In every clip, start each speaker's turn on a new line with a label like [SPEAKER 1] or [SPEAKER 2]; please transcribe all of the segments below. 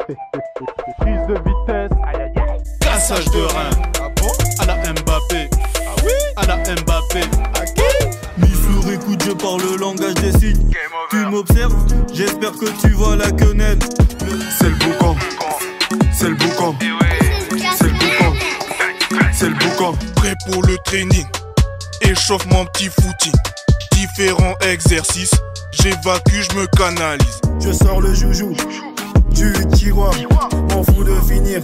[SPEAKER 1] Prise de vitesse, aïe aïe aïe.
[SPEAKER 2] Cassage de rein.
[SPEAKER 1] Ah bon?
[SPEAKER 2] À la Mbappé.
[SPEAKER 1] Ah oui?
[SPEAKER 2] À la Mbappé.
[SPEAKER 1] À qui?
[SPEAKER 3] Mifleur, écoute, je parle le langage des signes. Tu m'observes, j'espère que tu vois la quenelle.
[SPEAKER 4] C'est le boucan, c'est le boucan, c'est le boucan, c'est le boucan.
[SPEAKER 2] Prêt pour le training. Échauffe mon petit footing. Différents exercices. J'évacue, je me canalise.
[SPEAKER 3] Je sors le joujou du tiroir, m'en fous de finir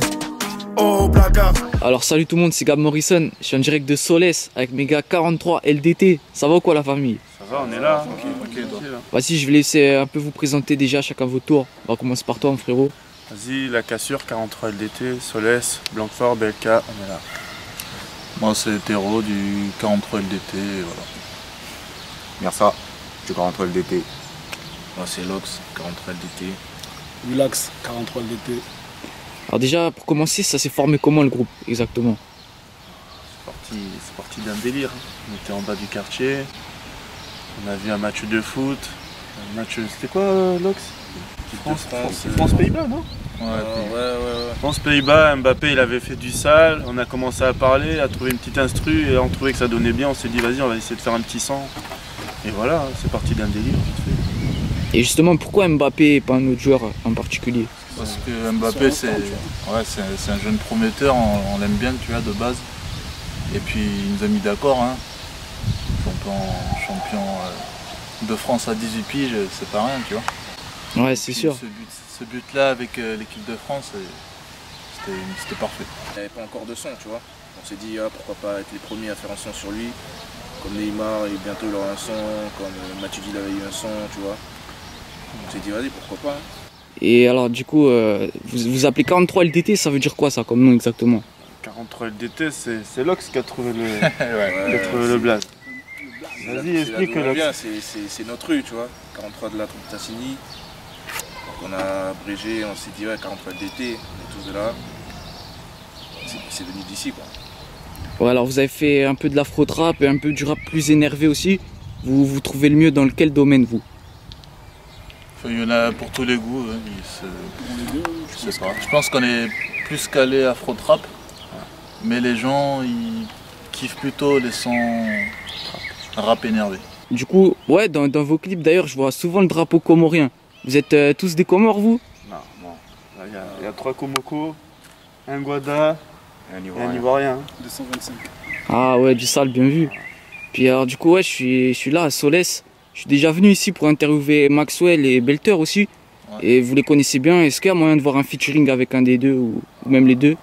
[SPEAKER 3] au placard.
[SPEAKER 5] Alors salut tout le monde, c'est Gab Morrison, je suis en direct de Solès avec mes gars 43 LDT. Ça va ou quoi la famille?
[SPEAKER 1] Ça va, on est là.
[SPEAKER 5] Vas-y, je vais laisser un peu vous présenter déjà chacun votre tour. On va commencer par toi mon frérot.
[SPEAKER 1] Vas-y, la cassure, 43 LDT, Solès, Blanquefort, BLK, on est là.
[SPEAKER 6] Moi c'est Théro du 43 LDT, et voilà.
[SPEAKER 4] Mersa, du 43 LDT.
[SPEAKER 6] Moi c'est Lox, 43 LDT.
[SPEAKER 7] Relax, 43 LDT.
[SPEAKER 5] Alors déjà, pour commencer, ça s'est formé comment le groupe exactement?
[SPEAKER 1] C'est parti d'un délire. On était en bas du quartier, on a vu un match de foot. Un match, c'était quoi Lox? France-Pays-Bas, non?
[SPEAKER 6] Ouais.
[SPEAKER 1] France-Pays-Bas, Mbappé il avait fait du sale, on a commencé à parler, à trouver une petite instru et on trouvait que ça donnait bien, on s'est dit vas-y on va essayer de faire un petit son. Et voilà, c'est parti d'un délire vite fait.
[SPEAKER 5] Et justement, pourquoi Mbappé et pas un autre joueur en particulier?
[SPEAKER 6] Parce que Mbappé c'est un jeune prometteur, on l'aime bien tu vois de base. Et puis il nous a mis d'accord, hein. Champion de France à 18 piges, c'est pas rien tu vois.
[SPEAKER 5] Ouais, c'est sûr.
[SPEAKER 6] Ce but-là avec l'équipe de France, c'était parfait.
[SPEAKER 8] Il n'y avait pas encore de son, tu vois. On s'est dit, pourquoi pas être les premiers à faire un son sur lui. Comme Neymar, et bientôt il aura un son, comme Matuidi avait eu un son, tu vois. On s'est dit, vas-y, pourquoi pas.
[SPEAKER 5] Et alors, du coup, vous appelez 43 LDT, ça veut dire quoi ça comme nom exactement?
[SPEAKER 1] 43 LDT, c'est Lox qui a trouvé le blaze. Vas-y, explique Lox.
[SPEAKER 8] C'est notre rue, tu vois. 43 de la troupe Tassini. On a abrégé, on s'est dit ouais 43 LDT, on est tous de là. C'est venu d'ici quoi.
[SPEAKER 5] Ouais, alors vous avez fait un peu de l'afro-trap et un peu du rap plus énervé aussi. Vous trouvez le mieux dans quel domaine vous?
[SPEAKER 6] Enfin, il y en a pour tous les goûts. Hein. Je sais pas. Je pense qu'on est plus calé afro-trap, mais les gens ils kiffent plutôt les sons rap énervé.
[SPEAKER 5] Du coup, ouais, dans vos clips d'ailleurs, je vois souvent le drapeau comorien. Vous êtes tous des Comores, vous?
[SPEAKER 1] Non. Il y a 3 Komoko, un Guada et un Ivoirien.
[SPEAKER 7] 225.
[SPEAKER 5] Ah ouais, du sale, bien vu. Puis alors du coup, ouais, je suis là à Solès. Je suis déjà venu ici pour interviewer Maxwell et Belter aussi. Ouais. Et vous les connaissez bien. Est-ce qu'il y a moyen de voir un featuring avec un des deux ou même les deux?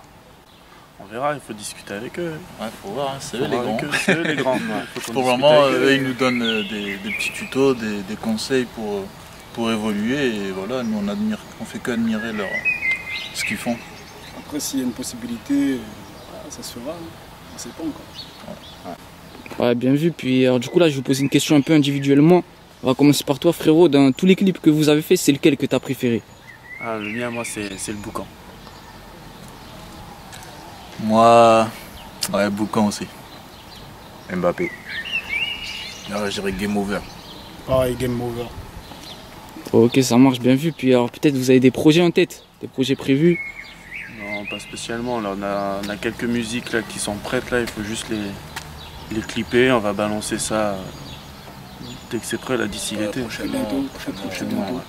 [SPEAKER 1] On verra, il faut discuter avec eux.
[SPEAKER 6] Ouais, faut voir, hein. C'est eux les grands.
[SPEAKER 1] C'est eux les grands.
[SPEAKER 6] Pour le moment, eux, ils nous donnent des petits tutos, des conseils pour évoluer. Et voilà, nous on fait qu'admirer ce qu'ils font.
[SPEAKER 7] Après, s'il y a une possibilité, ça se fera. Hein. On ne sait pas encore.
[SPEAKER 5] Ouais, bien vu. Puis alors, du coup, là, je vais vous poser une question un peu individuellement. On va commencer par toi, frérot. Dans tous les clips que vous avez fait, c'est lequel que tu as préféré?
[SPEAKER 1] Ah, le mien, moi, c'est le boucan.
[SPEAKER 6] Moi, ouais, boucan aussi.
[SPEAKER 4] Mbappé.
[SPEAKER 8] Là, je dirais Game Over.
[SPEAKER 7] Pareil, Game Over.
[SPEAKER 5] Ok, ça marche, bien vu. Puis alors, peut-être vous avez des projets en tête, des projets prévus?
[SPEAKER 1] Non, pas spécialement. Là, on a quelques musiques là, qui sont prêtes. Là, il faut juste les clipper. On va balancer ça dès que c'est prêt, là, d'ici l'été. Prochainement, ouais.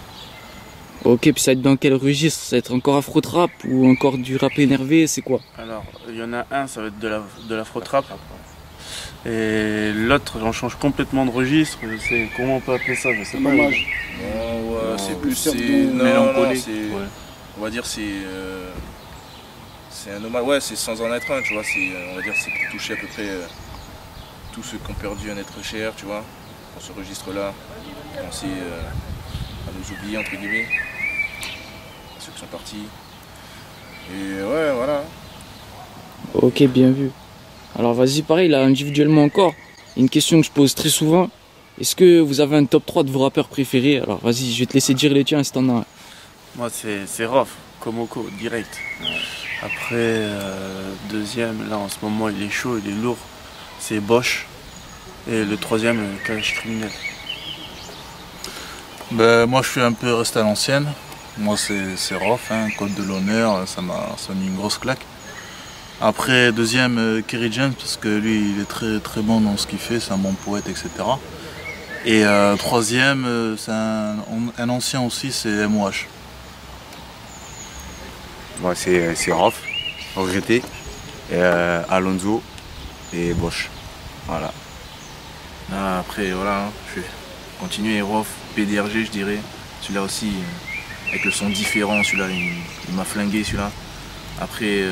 [SPEAKER 5] Ok, puis ça va être dans quel registre? Ça va être encore afro-trap ou encore du rap énervé? C'est quoi?
[SPEAKER 1] Alors, il y en a un, ça va être de l'afro-trap. Et l'autre, j'en change complètement de registre. Comment on peut appeler ça? Je sais pas.
[SPEAKER 7] Hommage.
[SPEAKER 8] C'est plus
[SPEAKER 6] mélancolique.
[SPEAKER 8] On va dire c'est un hommage. Ouais, c'est sans en être un, tu vois. On va dire c'est pour toucher à peu près tous ceux qui ont perdu un être cher, tu vois. Dans ce registre-là, penser à nous oublier entre guillemets, à ceux qui sont partis. Et ouais, voilà.
[SPEAKER 5] Ok, bien vu. Alors vas-y, pareil, là, individuellement encore, une question que je pose très souvent. Est-ce que vous avez un top 3 de vos rappeurs préférés? Alors vas-y, je vais te laisser dire les tiens si t'en as un.
[SPEAKER 1] Moi, c'est Rof, Komoko, direct. Après, deuxième, là, en ce moment, il est chaud, il est lourd. C'est Bosch. Et le troisième, Calage Criminel.
[SPEAKER 6] Ben, moi, je suis un peu resté à l'ancienne. Moi c'est Rof, hein, code de l'honneur, ça m'a mis une grosse claque. Après deuxième Kerry James parce que lui il est très très bon dans ce qu'il fait, c'est un bon poète, etc. Et troisième c'est un ancien aussi, c'est MOH.
[SPEAKER 9] Moi c'est Rof, regretté, Alonso et Bosch. Voilà.
[SPEAKER 8] Ah, après voilà, hein, je vais continuer Rof, PDRG je dirais. Celui-là aussi, avec le son différent, celui-là il m'a flingué celui-là. Après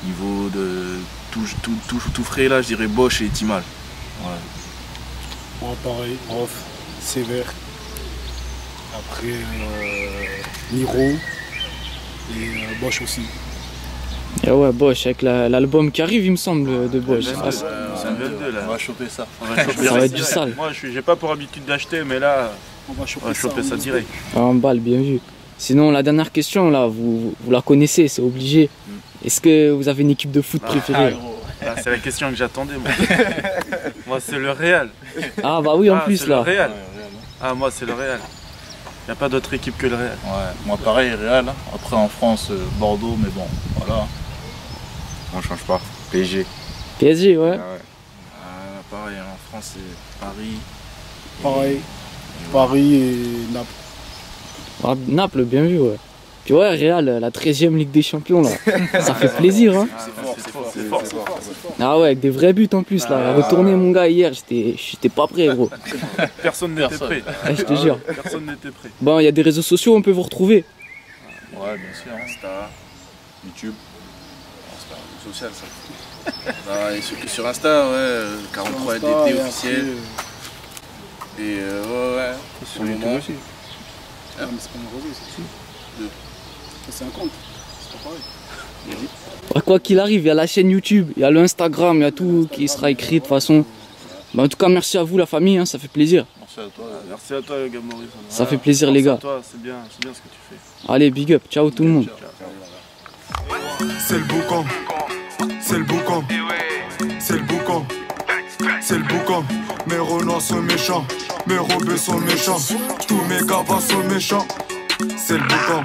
[SPEAKER 8] niveau de tout frais là, je dirais Bosch et Timal. Ouais.
[SPEAKER 7] Moi pareil, Rof, Sévère. Après Niro et Bosch aussi.
[SPEAKER 5] Et ouais, Bosch, avec l'album qui arrive, il me semble, de Bosch.
[SPEAKER 1] C'est un 22 là.
[SPEAKER 6] On va choper ça.
[SPEAKER 5] Ça va être du sale.
[SPEAKER 1] Moi, j'ai pas pour habitude d'acheter, mais là,
[SPEAKER 7] On va
[SPEAKER 1] on va choper ça direct.
[SPEAKER 5] En balle, bien vu. Sinon, la dernière question, là, vous la connaissez, c'est obligé. Est-ce que vous avez une équipe de foot préférée?
[SPEAKER 1] Ah, c'est la question que j'attendais, moi. Moi, c'est le Real.
[SPEAKER 5] Ah bah oui, en plus,
[SPEAKER 1] c'est
[SPEAKER 5] là.
[SPEAKER 1] Le Real. Ah, moi, c'est le Real. Il n'y a pas d'autre équipe que le Real.
[SPEAKER 6] Ouais, moi pareil, Real. Hein. Après en France, Bordeaux, mais bon, voilà.
[SPEAKER 9] On change pas. PSG.
[SPEAKER 5] PSG, ouais.
[SPEAKER 8] Ah, pareil, en France c'est Paris.
[SPEAKER 7] Pareil. Paris et Naples.
[SPEAKER 5] Ah, Naples, bien vu, ouais. Puis ouais, Real, la 13e Ligue des Champions, là. Ça fait plaisir, hein.
[SPEAKER 8] C'est fort.
[SPEAKER 5] Ah ouais, avec des vrais buts en plus, là. Retourner, mon gars, hier, j'étais pas prêt, gros.
[SPEAKER 1] Personne n'était prêt.
[SPEAKER 5] Ouais, je te jure.
[SPEAKER 1] Personne n'était prêt.
[SPEAKER 5] Bon, il y a des réseaux sociaux, on peut vous retrouver.
[SPEAKER 6] Ouais, bien sûr. Hein.
[SPEAKER 8] Insta, YouTube. C'est pas social ça. Ah, et sur Insta, ouais, 43 DT officiel. Et ouais.
[SPEAKER 7] Sur YouTube aussi. Ah, mais c'est pas un réseau, c'est dessus. C'est un compte. C'est pas pareil.
[SPEAKER 5] Ouais, quoi qu'il arrive, il y a la chaîne YouTube, il y a le Instagram, il y a tout qui sera écrit de toute façon. Bah, en tout cas, merci à vous, la famille, hein, ça fait plaisir.
[SPEAKER 6] Merci à toi.
[SPEAKER 1] Merci à toi, Gamoris.
[SPEAKER 5] Ça fait plaisir, les gars.
[SPEAKER 1] C'est bien ce que tu fais.
[SPEAKER 5] Allez, big up, ciao tout le monde.
[SPEAKER 4] C'est le boucan, c'est le boucan, c'est le boucan, c'est le boucan. Mes renards sont méchants, mes robes sont méchants, tous mes gars sont méchants. C'est le boucan.